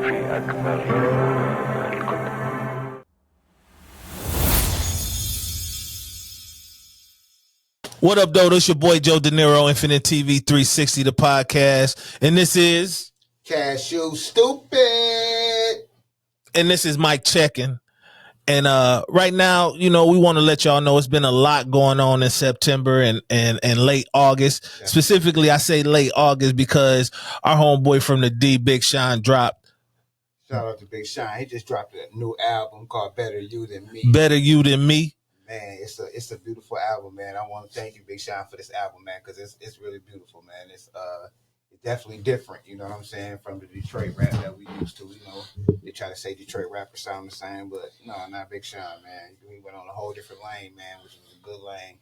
في أكبر الكتب. What up, though? This your boy Joe DeNiro, Infinite TV 360, the podcast. And this is Cashews Stoopid. And this is Mic Checkin. And right now, you know, we want to let y'all know it's been a lot going on in September and late August. Yeah. Specifically, I say late August because our homeboy from the D, Big Sean, dropped. Shout out to Big Sean. He just dropped a new album called Better You Than Me. Better You Than Me. Man, it's a beautiful album, man. I want to thank you, Big Sean, for this album, man, because it's really beautiful, man. It's definitely different, you know what I'm saying, from the Detroit rap that we used to. You know, they try to say Detroit rappers sound the same, but no, not Big Sean, man. He went on a whole different lane, man, which was a good lane,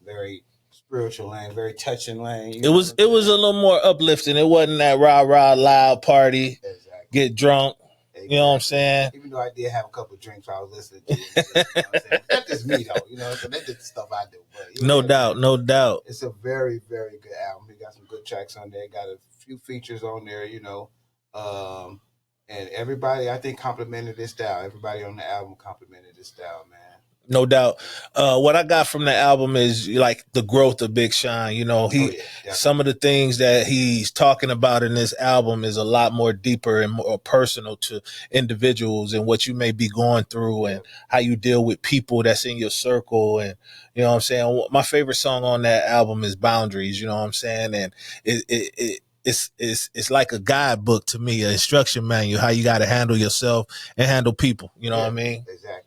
very spiritual lane, very touching lane. You know it was a little more uplifting. It wasn't that rah loud party, exactly. Get drunk. You know what I'm saying? Even though I did have a couple of drinks while I was listening to it. You know what I'm saying? That's just me, though. You know, so that's just the stuff I do. But, no doubt. It's a very, very good album. He got some good tracks on there. Got a few features on there, you know. And everybody, I think, complimented this style. Everybody on the album complimented this style, man. No doubt. What I got from the album is like the growth of Big Sean. You know, some of the things that he's talking about in this album is a lot more deeper and more personal to individuals and what you may be going through and how you deal with people that's in your circle. And, you know what I'm saying? My favorite song on that album is Boundaries, you know what I'm saying? And it's like a guidebook to me, an instruction manual, how you got to handle yourself and handle people. You know what I mean? Exactly.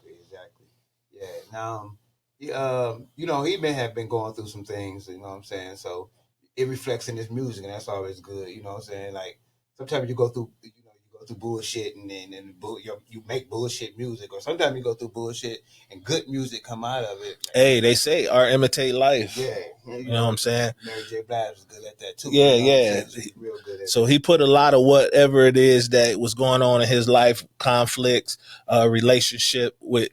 Now, you know, he have been going through some things, you know what I'm saying? So it reflects in his music, and that's always good, you know what I'm saying? Like, sometimes you go through bullshit, and then you make bullshit music, or sometimes you go through bullshit and good music come out of it. Hey, they say art imitate life. Yeah. You know what I'm saying? Mary J. Blige was good at that, too. Yeah, you know yeah. Real good at so he put a lot of whatever it is that was going on in his life, conflicts, relationship with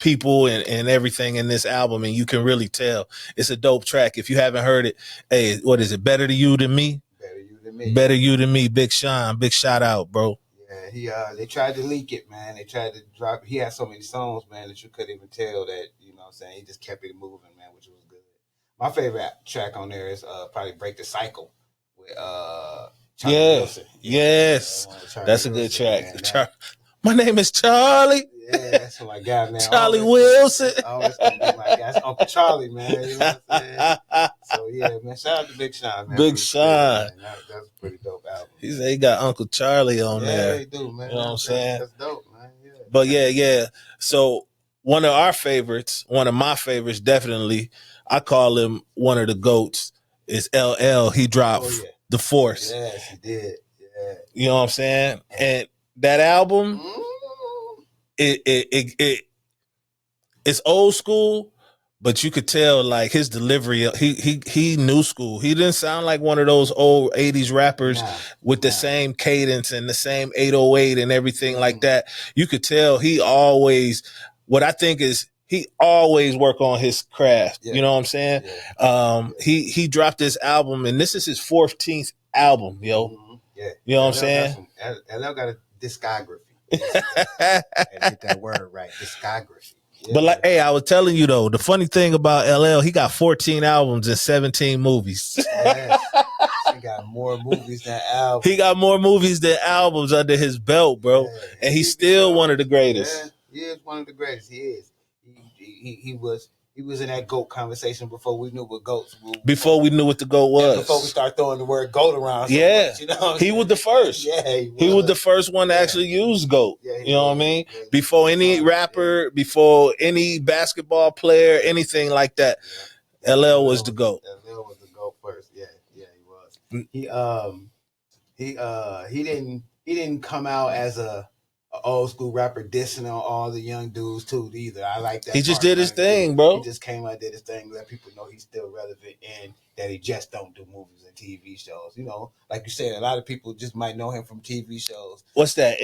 people and everything in this album, and you can really tell it's a dope track. If you haven't heard it, hey, what is it? Better You Than Me? Better You Than Me. Better You Than Me. Big Sean, big shout out, bro. Yeah, they tried to leak it, man. They tried to drop. He had so many songs, man, that you couldn't even tell that. You know what I'm saying? He just kept it moving, man, which was good. My favorite track on there is probably Break the Cycle with Charlie Wilson. Yes, that's a good track. My name is Charlie. Yeah, that's my guy, man. Charlie Wilson. Always gonna be my guy. That's Uncle Charlie, man. You know what I'm saying? So yeah, man. Shout out to Big Sean, man. Big Sean. That's a pretty dope album. He said he got Uncle Charlie on there. Yeah, he do, man. You know what I'm saying? That's dope, man. Yeah. But yeah. So one of our favorites, one of my favorites, definitely, I call him one of the GOATs, is LL. He dropped The Force. Yes, he did. Yeah. You know what I'm saying? And that album, it's old school, but you could tell like his delivery. He new school. He didn't sound like one of those old 80s rappers with the same cadence and the same 808 and everything like that. You could tell he always work on his craft. Yeah. You know what I'm saying? Yeah. He dropped this album, and this is his 14th album, yo. Mm-hmm. Yeah. You know what I'm saying? LL got a discography. Get that word right, discography. Yeah. But like, hey, I was telling you though, the funny thing about LL, he got 14 albums and 17 movies. Yes. He got more movies than albums. He got more movies than albums under his belt, bro. Yeah. And he's still one of the greatest. Yeah, he is one of the greatest. He is. He was in that GOAT conversation before we knew what GOATs were. Before we knew what the GOAT was. Before we start throwing the word GOAT around. Much, you know he was the first. Yeah, he was the first one to actually use GOAT. Yeah, you know what I mean? Yeah. Before any rapper, before any basketball player, anything like that. Yeah. LL was the GOAT. LL was the GOAT first. Yeah, he was. He didn't come out as a old school rapper dissing on all the young dudes too either. I like that. He just did his thing, bro. He just came out, did his thing, let people know he's still relevant and that he just don't do movies and TV shows. You know, like you said, a lot of people just might know him from TV shows. What's that?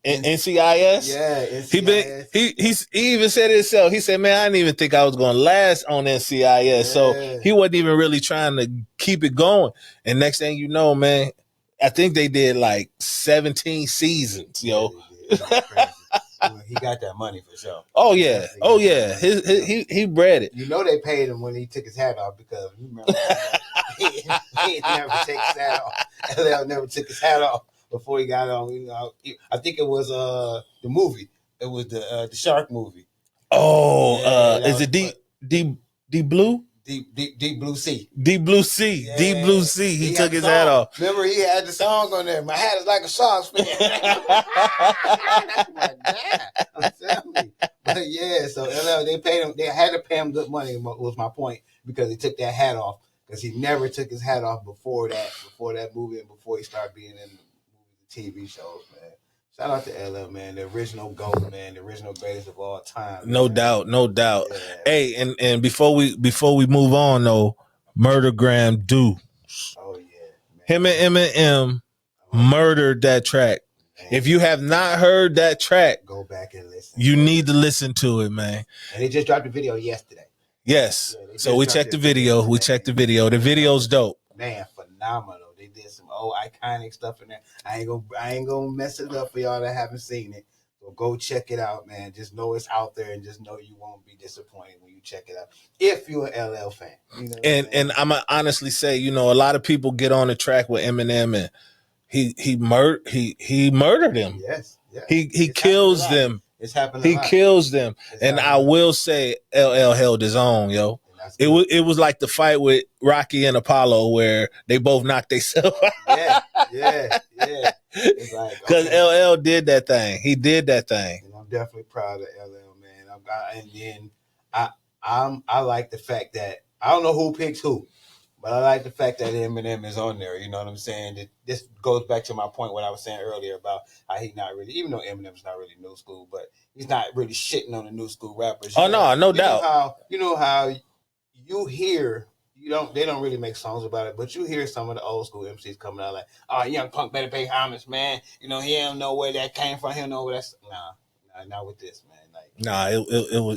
NCIS? Yeah, NCIS. He even said it himself. He said, man, I didn't even think I was going to last on NCIS. Yeah. So he wasn't even really trying to keep it going. And next thing you know, man, I think they did like 17 seasons, yo. He got that money for sure. Oh yeah, oh yeah. He bred it. You know they paid him when he took his hat off because you remember he never take his hat off. LL never took his hat off before he got on. You know, I think it was the movie. It was the shark movie. Oh, is it D Blue? Deep Blue Sea. Deep Blue Sea. Yeah. Deep Blue Sea. He took his hat off. Remember, he had the song on there. My hat is like a shark's fin. That's my dad. I'm telling you. But yeah, so LL, they paid him. They had to pay him good money. Was my point because he took that hat off because he never took his hat off before that movie and before he started being in the TV shows, man. Shout out to LL, man, the original GOAT, man, the original greatest of all time. No doubt, no doubt. Yeah. Hey, and before we move on though, Murdergram Do. Oh yeah. Man. Him and Eminem murdered that track. Man. If you have not heard that track, go back and listen. You need to listen to it, man. And they just dropped the video yesterday. Yes. Yeah, so we checked the video. We checked the video. The video's dope. Man, phenomenal. They did some old iconic stuff in there. I ain't gonna mess it up for y'all that haven't seen it. So go check it out, man. Just know it's out there and just know you won't be disappointed when you check it out. If you're an LL fan. You know and I'm gonna honestly say, you know, a lot of people get on the track with Eminem and he murdered him. Yes. He kills them. It's happening. He kills them. And I will say LL held his own, yo. It was like the fight with Rocky and Apollo where they both knocked themselves out. Yeah. It's like, because LL did that thing. He did that thing. And I'm definitely proud of LL, man. I like the fact that I don't know who picks who, but I like the fact that Eminem is on there. You know what I'm saying? This goes back to my point what I was saying earlier about how he not really, even though Eminem's not really new school, but he's not really shitting on the new school rappers. No doubt. You know how you hear they don't really make songs about it, but you hear some of the old school MCs coming out like, "Oh, Young Punk better pay homage, man. You know, he don't know where that came from. He don't know where that's not with this, man." Like,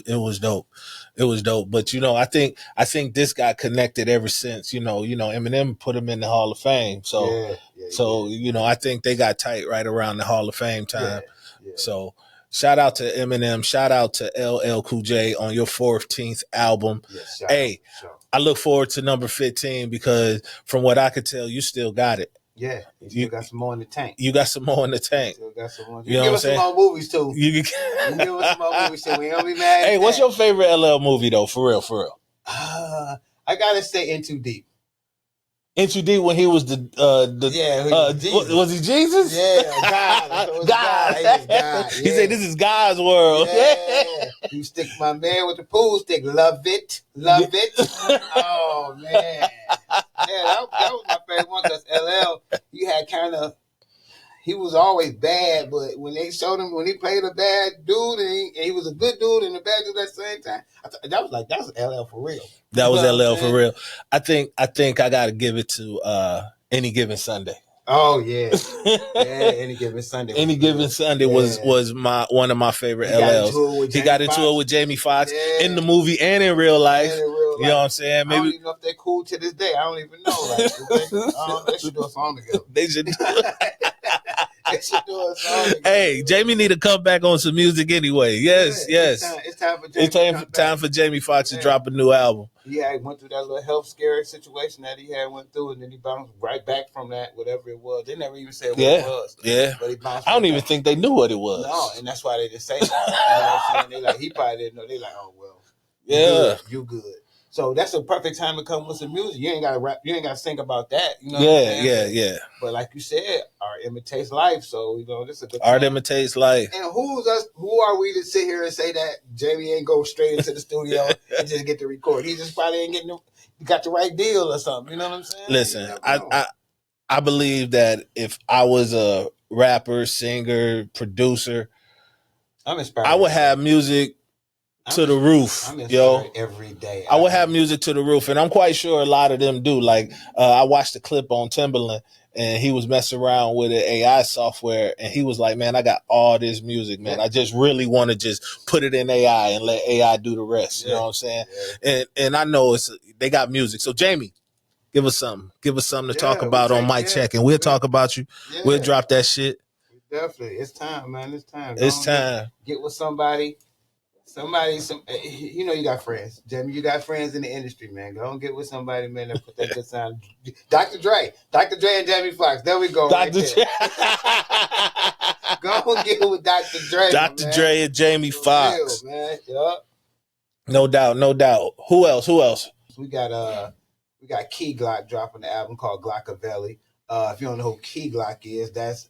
it was dope. It was dope. But you know, I think this got connected ever since. You know, Eminem put him in the Hall of Fame. So you know, I think they got tight right around the Hall of Fame time. Yeah. So shout out to Eminem. Shout out to LL Cool J on your 14th album. Yes, hey, I look forward to number 15 because from what I could tell, you still got it. Yeah, you got some more in the tank. You got some more in the tank. You got some more. You know give what us I'm saying? Some more movies too. You give us some more movies too. We ain't gonna be mad. Hey, what's your favorite LL movie though? For real. I gotta say In Too Deep. In Too Deep when he was was he Jesus? Yeah, God. He said this is God's world. Yeah. You stick my man with the pool stick. Love it. Oh man. Yeah, that was my favorite one because LL, he was always bad, but when they showed him when he played a bad dude and he was a good dude and a bad dude at the same time, that was LL for real. That was LL for real. I think I gotta give it to Any Given Sunday. Oh yeah, Any Given Sunday. Any Given Sunday was one of my favorite LLs. He got into it with Jamie Foxx in the movie and in real life. You know what I'm saying? Maybe I don't even know if they're cool to this day. I don't even know. They should do a song together. They should do Hey, Jamie need to come back on some music anyway. Yes. It's time for Jamie Foxx to drop a new album. Yeah, he went through that little health scare situation that he went through, and then he bounced right back from that, whatever it was. They never even said what it was. Yeah. But he bounced I don't even think they knew what it was. No, and that's why they didn't say that. You know what I'm saying? They he probably didn't know. They oh well. You good. So that's a perfect time to come with some music. You ain't got to rap. You ain't got to think about that. You know. Yeah. But like you said, art imitates life. So this is a good art imitates life. And who are we to sit here and say that Jamie ain't go straight into the studio and just get to record? He just probably ain't got the right deal or something. You know what I'm saying? Listen, I believe that if I was a rapper, singer, producer, I'm inspired. I would have music to the roof, yo. Every day, I would have music to the roof, and I'm quite sure a lot of them do. Like, I watched a clip on Timbaland, and he was messing around with an AI software, and he was like, "Man, I got all this music, man. I just really want to just put it in AI and let AI do the rest." You know what I'm saying? And I know they got music. So, Jamie, Give us something. Give us something to talk Yeah, about on Mic Checkin. We'll talk about you. Yeah. We'll drop that shit. Definitely. It's time, man. It's time. It's time. Get with somebody. You know, you got friends. Jamie, you got friends in the industry, man. Go and get with somebody, man, that put that good sound. Dr. Dre and Jamie Foxx. There we go. Dr. Right there. Go and get with Dr. Dre. Dr. Dre and Jamie Foxx. Man. Yup. No doubt, no doubt. Who else? We got Key Glock dropping the album called Glockavelli. If you don't know who Key Glock is, that's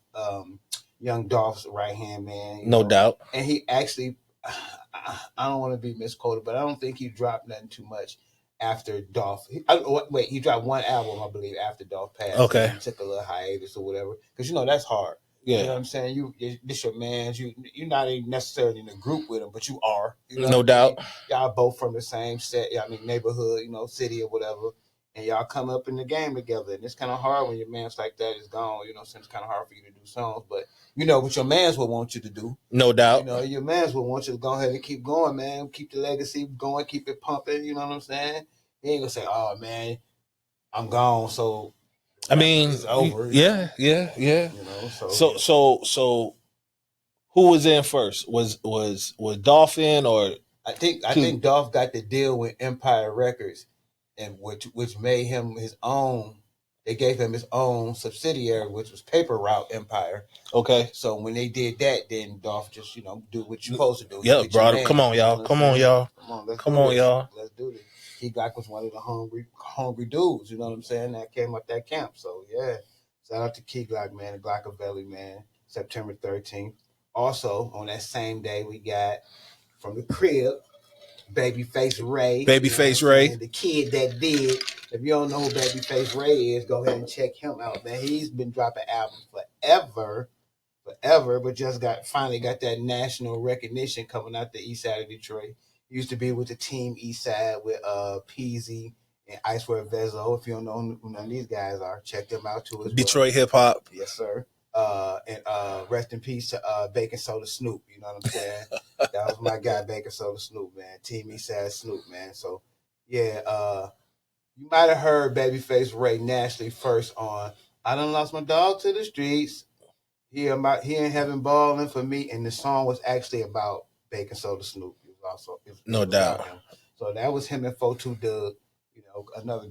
Young Dolph's right hand man. No doubt. And he actually, I don't want to be misquoted, but I don't think he dropped nothing too much after Dolph. He dropped one album, I believe, after Dolph passed. Okay. He took a little hiatus or whatever, because that's hard. Yeah. You know what I'm saying? This your man. You're not even necessarily in a group with him, but you are. No doubt. Y'all both from the same set. Neighborhood, city or whatever. And y'all come up in the game together. And it's kind of hard when your man's like that is gone. So it's kind of hard for you to do songs. But, what your mans will want you to do. No doubt. Your mans will want you to go ahead and keep going, man. Keep the legacy going. Keep it pumping. You know what I'm saying? He ain't going to say, oh, man, I'm gone. So, it's over. Yeah. So who was in first? Was Dolph in, or I think Dolph got the deal with Empire Records, and which made him his own. They gave him his own subsidiary, which was Paper Route Empire. Okay. So when they did that, then Dolph just do what you're supposed to do. Yeah, bro. Come on, y'all. Come on, y'all. Let's do this. Key Glock was one of the hungry dudes. You know what I'm saying? That came up that camp. So yeah, shout out to Key Glock, man, and Glockavelli, man. September 13th. Also on that same day, we got from the crib, Babyface Ray. The kid that did. If you don't know who Babyface Ray is, go ahead and check him out, man. He's been dropping albums forever, but just finally got that national recognition coming out the east side of Detroit. He used to be with the team east side with Peasy and Icewear Vezo. If you don't know who none of these guys are, check them out too as Detroit hip hop. Yes, sir. And rest in peace to Bacon Soda Snoop. You know what I'm saying? That was my guy, Bacon Soda Snoop, man. Team Eastside Snoop, man. So yeah, you might have heard Babyface Ray nationally first on I Done Lost My Dog to the Streets. He in heaven balling for me, and the song was actually about Bacon Soda Snoop. No doubt. So that was him and 42 Doug, another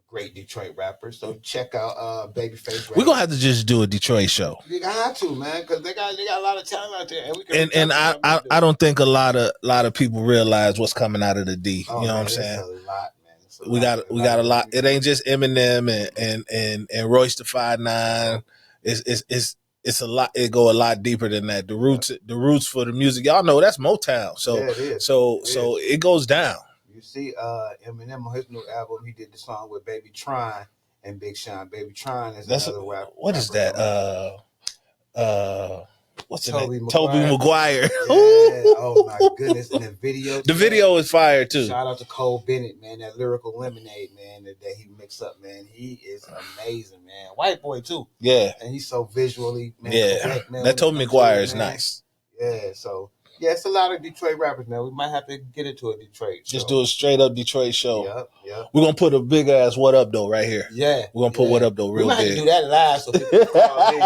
great Detroit rapper. So check out Babyface Ray. We're gonna have to just do a Detroit show. You got to, man, because they got a lot of talent out there, and I don't think a lot of people realize what's coming out of the D. Oh, you know man, what I'm saying? A lot, man. We got a lot. It ain't just Eminem and Royce the 5'9". It's a lot. It go a lot deeper than that. The roots for the music, y'all know that's Motown. So yeah, it is. So it goes down. You see, Eminem on his new album, he did the song with Baby Tron and Big Sean. Baby Tron is another rapper. What is that? What's the name? Maguire. Toby Maguire. Yeah. Oh my goodness! And the video. The video is fire too. Shout out to Cole Bennett, man. That lyrical lemonade, man. That he mixed up, man. He is amazing, man. White boy too. Yeah. And he's so visually, man. Yeah. Correct, man, that Toby Maguire is nice. Yeah. So. Yeah, it's a lot of Detroit rappers, man. We might have to get into a Detroit show. Just do a straight up Detroit show. Yep. We're gonna put a big ass "What Up Though" right here. Yeah. We're gonna put "What Up Though" real big. We might have to do that live so people can call in,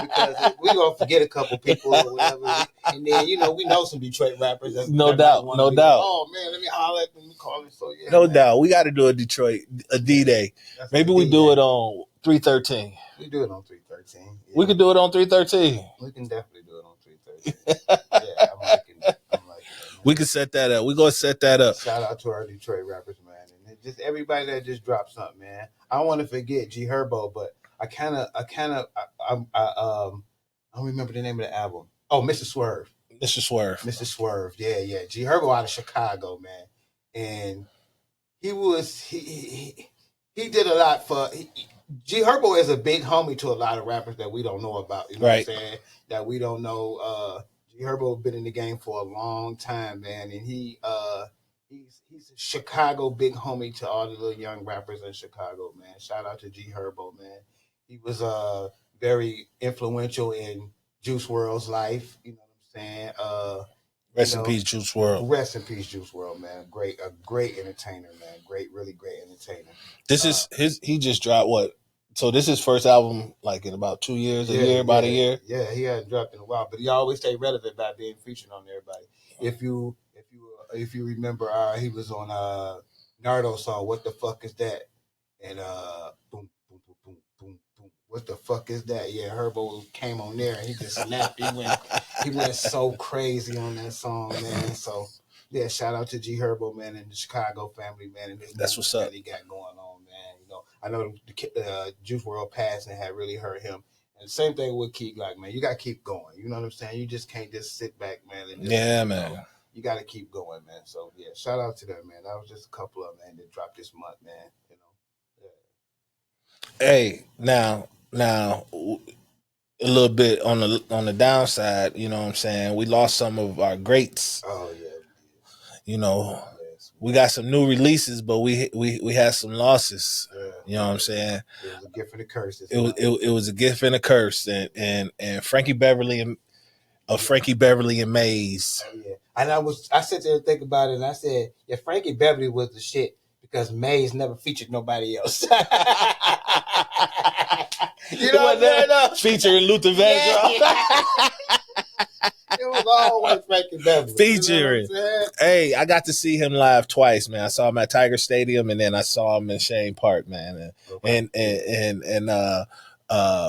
because we're gonna forget a couple people or whatever. And then we know some Detroit rappers. No doubt. Oh man, let me holler at them and call it. So yeah. No doubt. We got to do a D-Day. Maybe we do it on 313. We do it on 313. Yeah. We could do it on 313. We can definitely do it on 313. Yeah, I'm liking that. We can set that up. We're gonna set that up. Shout out to our Detroit rappers, man, and just everybody that just dropped something, man. I don't want to forget G Herbo, but I don't remember the name of the album. Oh, Mr. Swerve. Mr. Swerve. Yeah. G Herbo out of Chicago, man, and he did a lot for. G Herbo is a big homie to a lot of rappers that we don't know about. You know what I'm saying? That we don't know. G Herbo been in the game for a long time, man, and he's a Chicago big homie to all the little young rappers in Chicago, man. Shout out to G Herbo, man. He was very influential in Juice WRLD's life. You know what I'm saying? Rest in peace, Juice WRLD. Rest in peace, Juice WRLD, man. A great entertainer, man. Really great entertainer. This is he just dropped what? So this is his first album, like in about 2 years, a year. Yeah, he hadn't dropped in a while, but he always stayed relevant by being featured on everybody. If you remember, he was on Nardo's song, "What the Fuck Is That?" and boom, boom, boom, boom, boom, boom. What the fuck is that? Yeah, Herbo came on there and he just snapped. He went so crazy on that song, man. So yeah, shout out to G Herbo, man, and the Chicago family, man, and that's what's up. That he got going on, man. You know, I know the Juice WRLD passing had really hurt him. And same thing with Key Glock, man. You got to keep going. You know what I'm saying? You just can't just sit back, man. And just, man. You got to keep going, man. So, yeah, shout out to them, man. That was just a couple of them, man, that dropped this month, man. You know? Yeah. Hey, now, a little bit on the downside, you know what I'm saying? We lost some of our greats. Oh, yeah. You know, we got some new releases, but we had some losses. Yeah. You know what I'm saying? It was a gift and a curse. It was a gift and a curse, and Frankie Beverly and Maze. Oh, yeah. And I sat there and think about it, and I said, yeah, Frankie Beverly was the shit because Maze never featured nobody else. You know what I'm saying? Featuring Luther Vandross. Yeah. It was always Frankie Beverly. Featuring. You know hey, I got to see him live twice, man. I saw him at Tiger Stadium, and then I saw him in Shane Park, man. And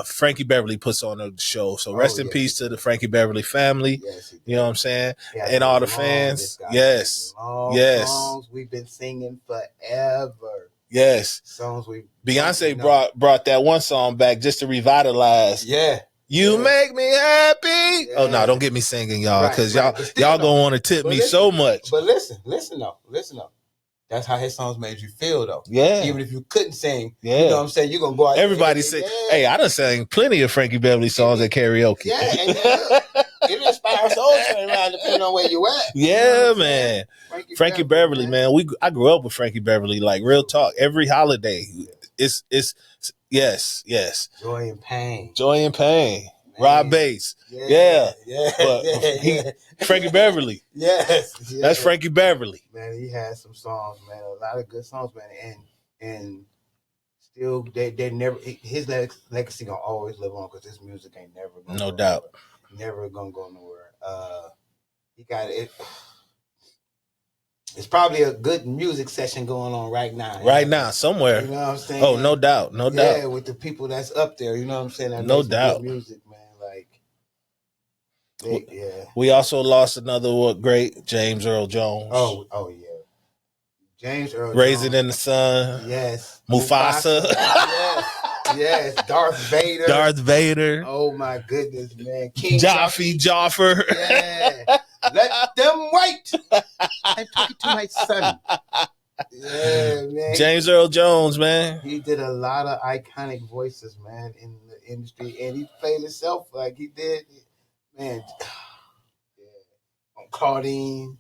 Frankie Beverly puts on a show. So rest in peace to the Frankie Beverly family. Yes, you know what I'm saying? And all the fans. Yes. Songs we've been singing forever. Yes. Songs Beyonce brought that one song back just to revitalize. Yeah. You make me happy. Yeah. Oh no, don't get me singing, y'all, because y'all gonna want to tip me so much. But listen though. That's how his songs made you feel though. Yeah. Even if you couldn't sing, you know what I'm saying, you're gonna go out. Everybody sing. Yeah. Hey, I done sang plenty of Frankie Beverly songs at karaoke. Yeah, and it inspires Soul Train around depending on where you at. Yeah, you know man. Frankie Beverly, man. I grew up with Frankie Beverly, like real talk. Every holiday. It's yes. Joy and Pain. Man. Rob Bass. Yeah. But Frankie Beverly. Yes. That's Frankie Beverly. Man, he had some songs, man. A lot of good songs, man. And still, they never, his legacy gonna always live on because his music ain't never gonna no doubt. Never gonna go nowhere. He got it. It's probably a good music session going on right now. Right now, somewhere. You know what I'm saying? Oh, no doubt. Yeah, with the people that's up there. You know what I'm saying? That no doubt. Music, man. Yeah. We also lost another great, James Earl Jones. Oh yeah. James Earl Raising Jones. in the Sun. Yes. Mufasa. Yes. Darth Vader. Oh my goodness, man. King Joffer. Yeah. Let them wait. I took it to my son. Yeah, man. James Earl Jones, man. He did a lot of iconic voices, man, in the industry, and he played himself like he did, man. Yeah. On Claudine.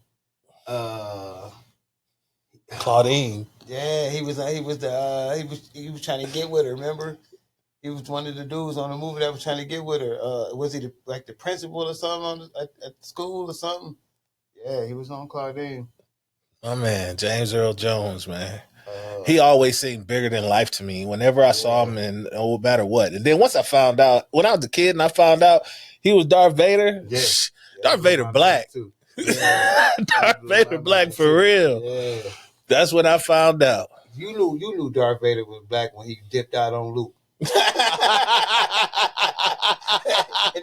Claudine. Yeah, he was trying to get with her. Remember, he was one of the dudes on the movie that was trying to get with her. Was he the principal or something at school or something? Yeah, he was on Claudine. My man, James Earl Jones, man. He always seemed bigger than life to me whenever I saw him, and no matter what. And then once I found out, when I was a kid and I found out he was Darth Vader, Darth Vader black. Yeah. Darth Vader black for real. Yeah. That's when I found out. You knew Darth Vader was black when he dipped out on Luke. And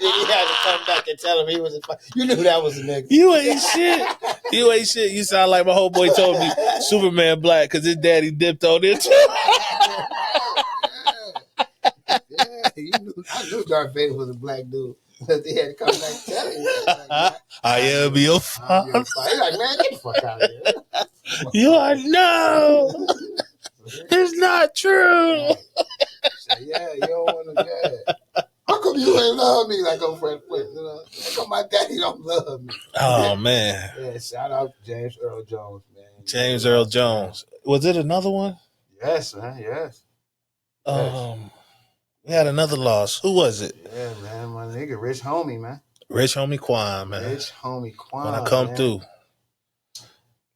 then he had to come back and tell him he was you knew that was a nigga. You ain't shit. You sound like my homeboy told me Superman black because his daddy dipped on it too. I knew Darth Vader was a black dude. Because he had to come back and tell him. I am your father. He's like, man, get the fuck out of here. You are no. It's not true. Yeah, you don't want to get. How come you ain't love me like I'm Fred Flint? You know? How come my daddy don't love me? Oh, man. Yeah, shout out to James Earl Jones, man. James Earl Jones. Was it another one? Yes, man, yes. We had another loss. Who was it? Yeah, man, my nigga, Rich Homie, man. Rich homie Quan, man. Rich homie Quan. When I come man. through.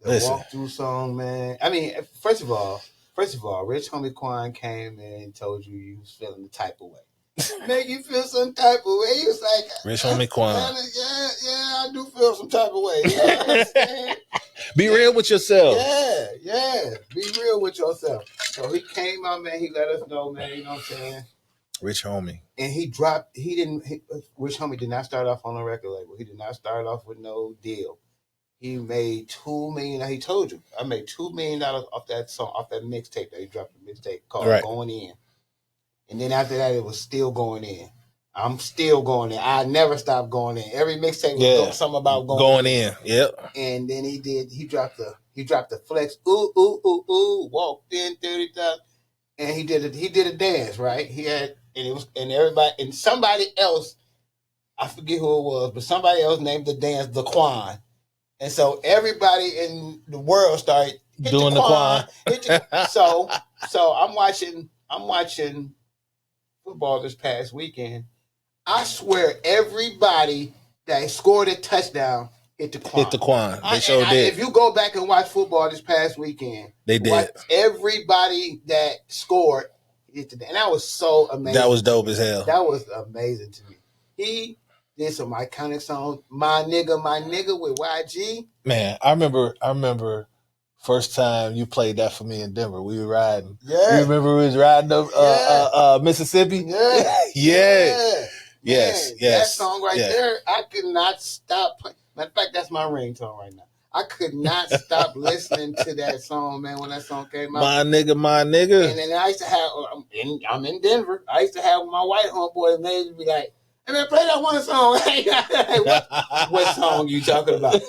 The walkthrough song, man. I mean, first of all, Rich homie Quan came and told you was feeling the type of way. Make you feel some type of way. He was like, Rich homie Quan. Yeah, I do feel some type of way. You know what I'm saying? Be real with yourself. Yeah. Be real with yourself. So he came out, man. He let us know, man. You know what I'm saying? Rich homie. And Rich homie did not start off on a record label. He did not start off with no deal. He made $2 million. He told you, I made $2 million off that song, off that mixtape that he dropped, a mixtape called Going In. And then after that, it was still going in. I'm still going in. I never stopped going in. Every mixtape was something about going in. Yep. And then he dropped the flex. Ooh, ooh, ooh, ooh. Walked in 30,000. And he did a dance, right? Everybody, and somebody else, I forget who it was, but somebody else named the dance the Quan. And so everybody in the world started doing the Quan. So I'm watching football this past weekend. I swear everybody that scored a touchdown hit the Quan. They sure did. If you go back and watch football this past weekend, they did. Everybody that scored hit the, and that was so amazing. That was dope as hell. That was amazing to me. He did some iconic songs. My nigga with YG. Man, I remember first time you played that for me in Denver. We were riding. Yeah. You remember we was riding up Mississippi? Yeah. Yes. That song right there, I could not stop playing. Matter of fact, that's my ringtone right now. I could not stop listening to that song, man, when that song came out. My nigga. And then I used to have, I'm in Denver. I used to have my white homeboy, and they would be like, hey, man, play that one song. What song you talking about?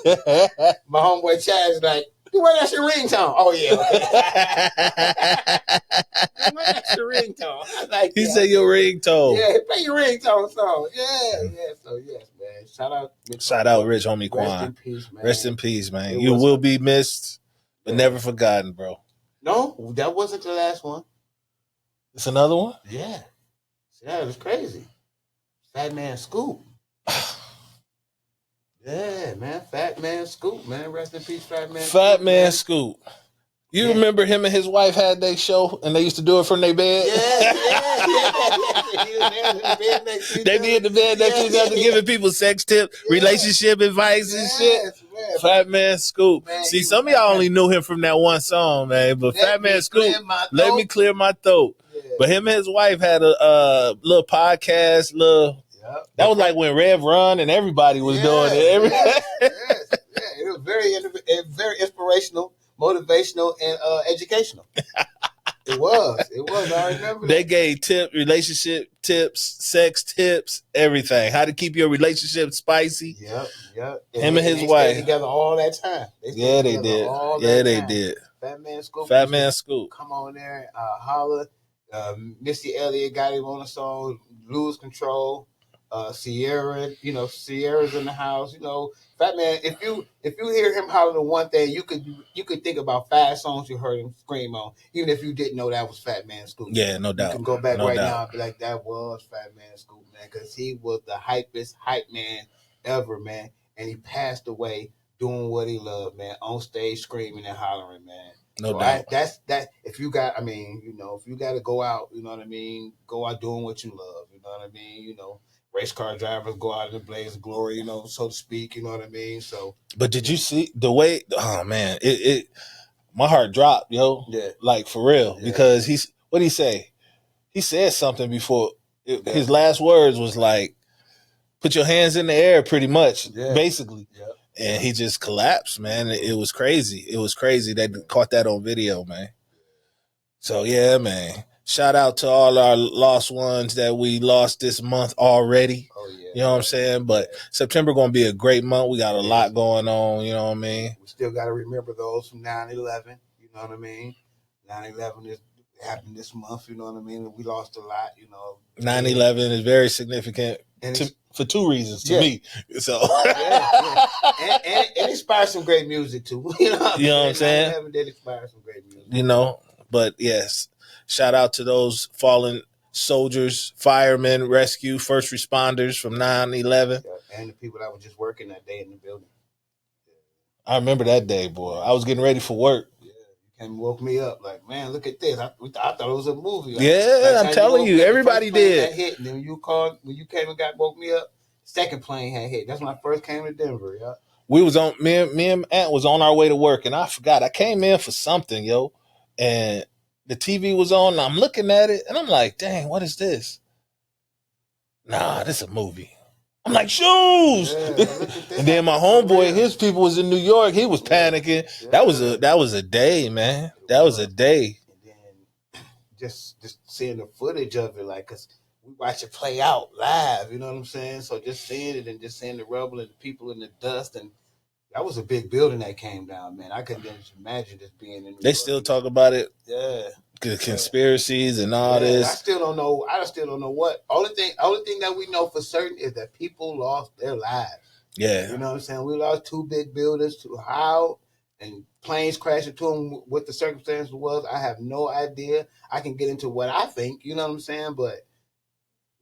My homeboy Chad's like, well, that's your ringtone. Oh, yeah. Well, that's your ringtone. Like, he said your ringtone. Yeah, play your ringtone song. Yeah. So, yes, man. Shout out Rich homie Quan. Rest in peace, man. Rest in peace, man. You will be missed, but never forgotten, bro. No, that wasn't the last one. It's another one? Yeah. Yeah, it was crazy. Fat Man Scoop. Yeah, man. Fat Man Scoop, man. Rest in peace, Fat Man Scoop. Fat Man Scoop. You remember him and his wife had their show and they used to do it from their bed? Yeah. They be in the bed next to each other giving people sex tips, relationship advice and shit. Man. Fat Man Scoop. Man, see, some of y'all only knew him from that one song, man. But Fat Man Scoop, let me clear my throat. Yeah. But him and his wife had a little podcast, that was like when Rev Run and everybody was doing it. Yes. It was very inspirational, motivational, and educational. It was. I remember. They gave relationship tips, sex tips, everything. How to keep your relationship spicy. Yep. Him and his wife stayed together all that time. They did. Fat Man Scoop. Fat Man Scoop. Come on there, holla. Missy Elliott got him on the song. Lose Control. Sierra, Sierra's in the house. Fat Man. If you hear him hollering one thing, you could think about 5 songs you heard him scream on, even if you didn't know that was Fat Man Scoop. Yeah, no doubt. You can go back now and be like, that was Fat Man Scoop, man, because he was the hypest hype man ever, man, and he passed away doing what he loved, man, on stage screaming and hollering, man. No doubt. That's if you got, if you got to go out, you know what I mean, go out doing what you love, you know what I mean, race car drivers go out in the blaze of glory, so to speak, you know what I mean? So, but did you see the way? Oh man, it my heart dropped, yo. Yeah, like for real, because what did he say? He said something before. His last words was like, "Put your hands in the air," pretty much, basically. Yeah. And he just collapsed, man. It was crazy. They caught that on video, man. So yeah, man. Shout out to all our lost ones that we lost this month already. Oh, yeah. You know what I'm saying? But September going to be a great month. We got a lot going on. You know what I mean? We still got to remember those from 9/11. You know what I mean? 9/11 happened this month. You know what I mean? We lost a lot. 9/11 is very significant for 2 reasons to me. So and it inspired some great music too. You know what I'm saying? 9/11 did inspire some great music. But yes. Shout out to those fallen soldiers, firemen, rescue, first responders from 9/11. and the people that were just working that day in the building. I remember that day, boy. I was getting ready for work. Yeah, you came and woke me up like, man, look at this. I thought it was a movie. Yeah, I'm telling you, everybody did. Hit, and then when you came and woke me up, second plane had hit. That's when I first came to Denver. Yeah. We was on me and Aunt was on our way to work, and I forgot. I came in for something, yo, and the TV was on. And I'm looking at it, and I'm like, "Dang, what is this?" Nah, this is a movie. I'm like, shoes. Yeah, and then my homeboy, his people was in New York. He was panicking. Yeah. That was a day, man. That was a day. And then just seeing the footage of it, like, cause we watch it play out live. You know what I'm saying? So just seeing it and just seeing the rubble and the people in the dust, and that was a big building that came down, man. I couldn't just imagine just being in New York. They still talk about it. Yeah. Conspiracies and all this. I still don't know what. Only thing that we know for certain is that people lost their lives. Yeah. You know what I'm saying? We lost 2 big buildings to how, and planes crashed into them. What the circumstances was, I have no idea. I can get into what I think, you know what I'm saying? But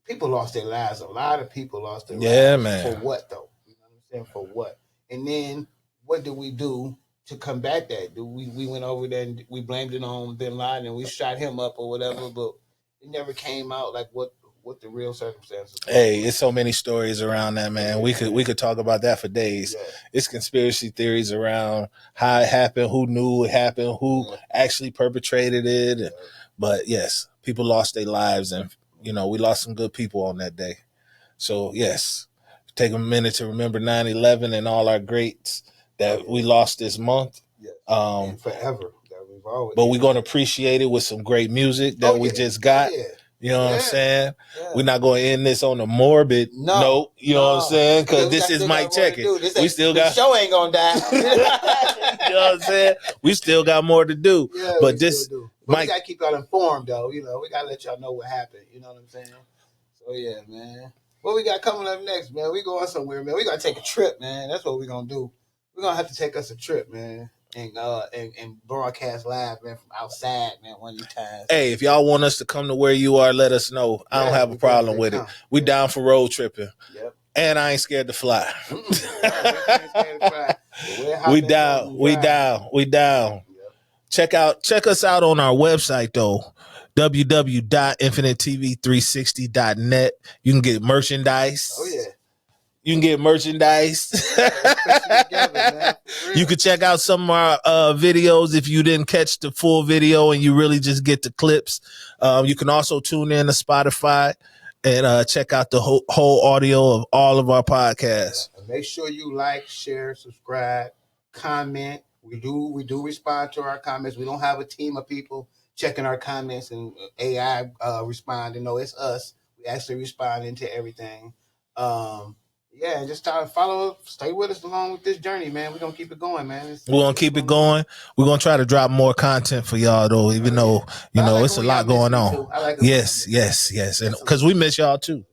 people lost their lives. A lot of people lost their lives. Yeah, man. For what, though? You know what I'm saying? For what? And then what did we do to combat that? We went over there and we blamed it on Bin Laden and we shot him up or whatever, but it never came out like what the real circumstances were. Hey, it's so many stories around that, man. We could talk about that for days. Yeah. It's conspiracy theories around how it happened, who knew it happened, who actually perpetrated it. Yeah. But yes, people lost their lives, and we lost some good people on that day. So yes, take a minute to remember 9/11 and all our greats that we lost this month. Yes. And forever. That we've always. But we're going to appreciate it with some great music that we just got. Oh, yeah. You know what I'm saying? Yeah. We're not going to end this on a morbid note. You know what I'm saying? Because this is Mic Checkin. We still got. The show ain't going to die. You know what I'm saying? We still got more to do. Yeah, but this. But we got to keep y'all informed, though. We got to let y'all know what happened. You know what I'm saying? So, yeah, man. What we got coming up next, man? We going somewhere, man. We got to take a trip, man. That's what we're going to do. We're going to have to take us a trip, man, and broadcast live, man, from outside, man, one of these times. Hey, if y'all want us to come to where you are, let us know. I don't have a problem with it. We down for road tripping. Yep. And I ain't scared to fly. We down. Yep. Check us out on our website, though. www.infinitetv360.net. You can get merchandise. Oh, yeah. You can get merchandise. You can check out some of our videos if you didn't catch the full video and you really just get the clips. You can also tune in to Spotify and check out the whole audio of all of our podcasts. And make sure you like, share, subscribe, comment. We do respond to our comments. We don't have a team of people checking our comments and AI responding. No, it's us. We actually responding to everything. Yeah, and just stay with us along with this journey, man. We're going to keep it going, man. We're going to keep it going. We're going to try to drop more content for y'all, though, even though, it's a lot going on. Yes. And because we miss y'all, too.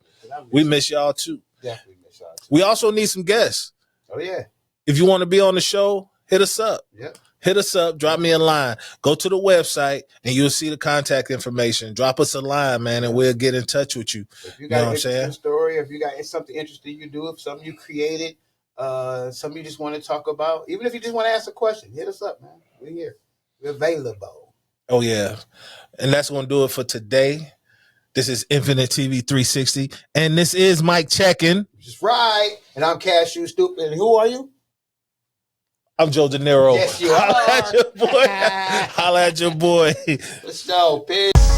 We miss y'all, too. Definitely miss y'all, too. We also need some guests. Oh, yeah. If you want to be on the show, hit us up. Yep. Hit us up, drop me a line. Go to the website, and you'll see the contact information. Drop us a line, man, and we'll get in touch with you. If you got an interesting story, if you got something interesting you do, if something you created, something you just want to talk about, even if you just want to ask a question, hit us up, man. We're here. We're available. Oh, yeah. And that's going to do it for today. This is Infinite TV 360, and this is Mic Checkin. Just right. And I'm Cashews Stoopid. And who are you? I'm Joe DeNiro. Yes, you are. Holla at your boy. Holla at your boy. Let's go. Peace.